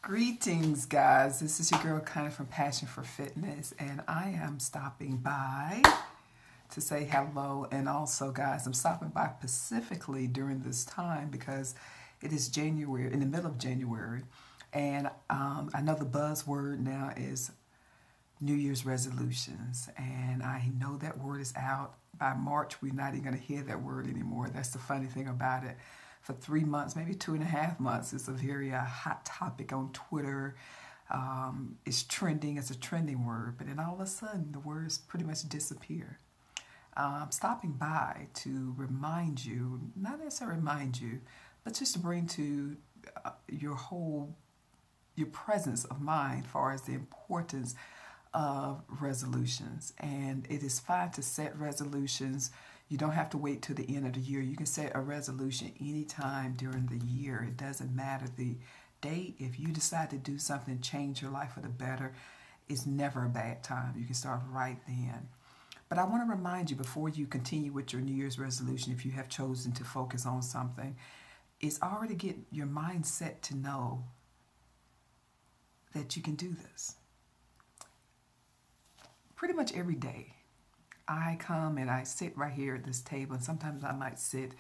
Greetings, guys. This is your girl Connie from Passion for Fitness, and I am stopping by to say hello. And also, guys, I'm stopping by specifically during this time because it is January, in the middle of January, and I know the buzzword now is New Year's resolutions, and I know that word is out. By March, we're not even going to hear that word anymore. That's the funny thing about it. For 3 months, maybe 2.5 months, it's a very hot topic on Twitter. It's trending. It's a trending word, but then all of a sudden, the words pretty much disappear. I'm stopping by to remind you, not necessarily remind you, but just to bring to your presence of mind as far as the importance of resolutions. And it is fine to set resolutions. You don't have to wait till the end of the year. You can set a resolution anytime during the year. It doesn't matter the date. If you decide to do something, change your life for the better, it's never a bad time. You can start right then. But I want to remind you before you continue with your New Year's resolution, if you have chosen to focus on something, is already get your mind set to know that you can do this. Pretty much every day, I come and I sit right here at this table, and sometimes I might sit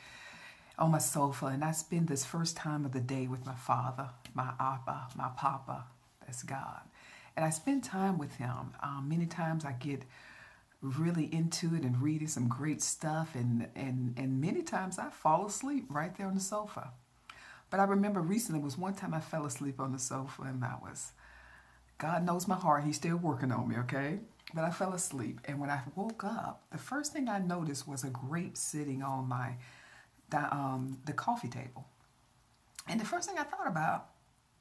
on my sofa and I spend this first time of the day with my father, my Abba, my Papa, that's God. And I spend time with him. Many times I get really into it and reading some great stuff, and many times I fall asleep right there on the sofa. But I remember recently was one time I fell asleep on the sofa, and God knows my heart, he's still working on me, okay? But I fell asleep, and when I woke up, the first thing I noticed was a grape sitting on the coffee table. And the first thing I thought about,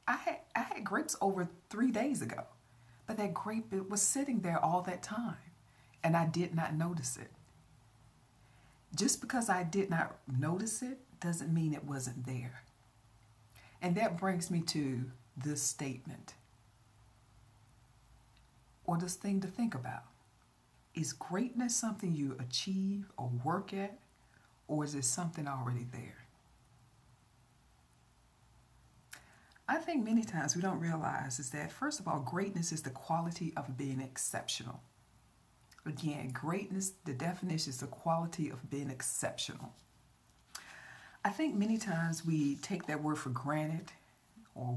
I had grapes over 3 days ago, but that grape, it was sitting there all that time, and I did not notice it. Just because I did not notice it doesn't mean it wasn't there. And that brings me to this statement, or this thing to think about. Is greatness something you achieve or work at, or is it something already there? I think many times we don't realize is that, first of all, greatness is the quality of being exceptional. Again, greatness, the definition is the quality of being exceptional. I think many times we take that word for granted, or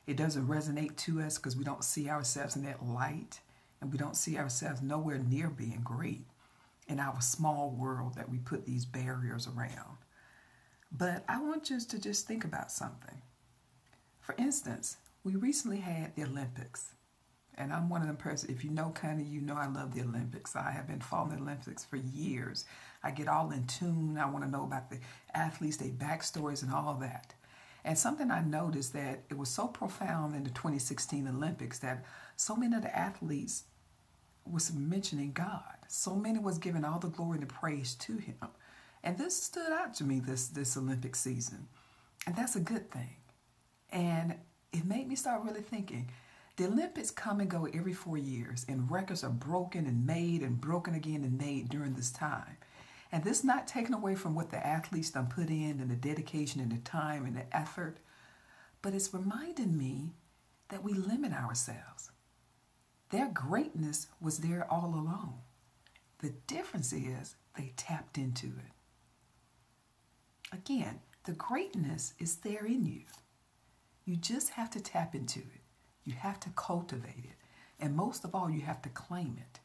it doesn't resonate to us because we don't see ourselves in that light, and we don't see ourselves nowhere near being great in our small world that we put these barriers around. But I want you to just think about something. For instance, we recently had the Olympics, and I'm one of them persons, if you know Connie, you know I love the Olympics. I have been following the Olympics for years. I get all in tune. I want to know about the athletes, their backstories, and all of that. And something I noticed that it was so profound in the 2016 Olympics that so many of the athletes was mentioning God. So many was giving all the glory and the praise to him. And this stood out to me this Olympic season. And that's a good thing. And it made me start really thinking, the Olympics come and go every 4 years, and records are broken and made and broken again and made during this time. And this not taken away from what the athletes done put in and the dedication and the time and the effort, but it's reminding me that we limit ourselves. Their greatness was there all along. The difference is they tapped into it. Again, the greatness is there in you. You just have to tap into it. You have to cultivate it. And most of all, you have to claim it.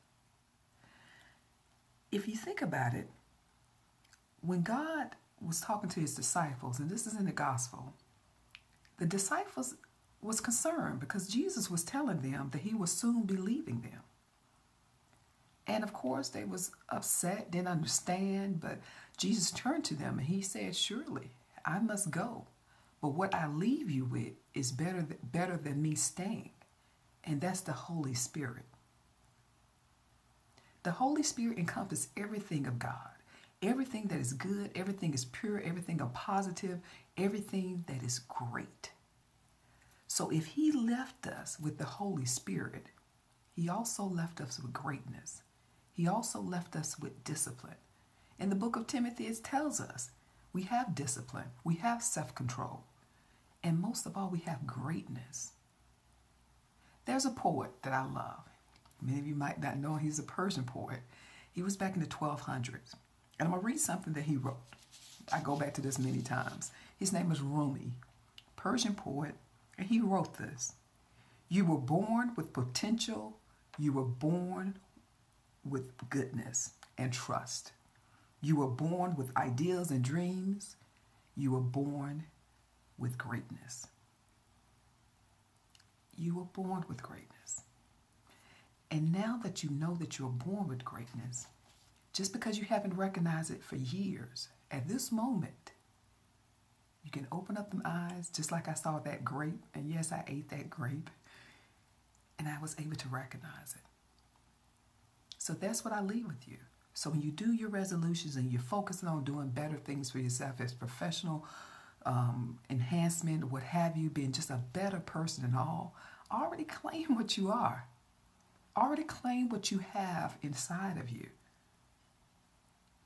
If you think about it, when God was talking to his disciples, and this is in the gospel, the disciples was concerned because Jesus was telling them that he would soon be leaving them. And of course, they was upset, didn't understand, but Jesus turned to them and he said, surely I must go. But what I leave you with is better than me staying. And that's the Holy Spirit. The Holy Spirit encompasses everything of God. Everything that is good, everything is pure, everything is positive, everything that is great. So if he left us with the Holy Spirit, he also left us with greatness. He also left us with discipline. In the book of Timothy, it tells us we have discipline, we have self-control. And most of all, we have greatness. There's a poet that I love. Many of you might not know he's a Persian poet. He was back in the 1200s. And I'm going to read something that he wrote. I go back to this many times. His name is Rumi, Persian poet, and he wrote this. You were born with potential. You were born with goodness and trust. You were born with ideals and dreams. You were born with greatness. You were born with greatness. And now that you know that you're born with greatness, just because you haven't recognized it for years, at this moment, you can open up them eyes, just like I saw that grape, and yes, I ate that grape, and I was able to recognize it. So that's what I leave with you. So when you do your resolutions and you're focusing on doing better things for yourself as professional enhancement, what have you, being just a better person and all, already claim what you are. Already claim what you have inside of you.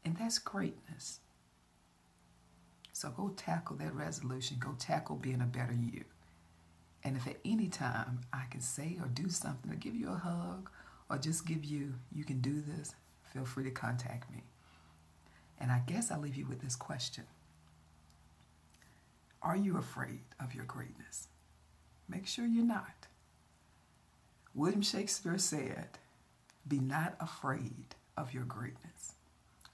And that's greatness. So go tackle that resolution. Go tackle being a better you. And if at any time I can say or do something or give you a hug or just give you can do this, feel free to contact me. And I guess I'll leave you with this question. Are you afraid of your greatness? Make sure you're not. William Shakespeare said, be not afraid of your greatness.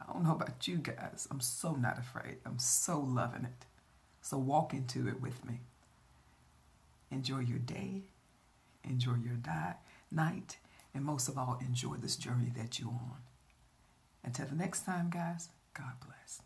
I don't know about you guys. I'm so not afraid. I'm so loving it. So walk into it with me. Enjoy your day. Enjoy your night. And most of all, enjoy this journey that you're on. Until the next time, guys, God bless.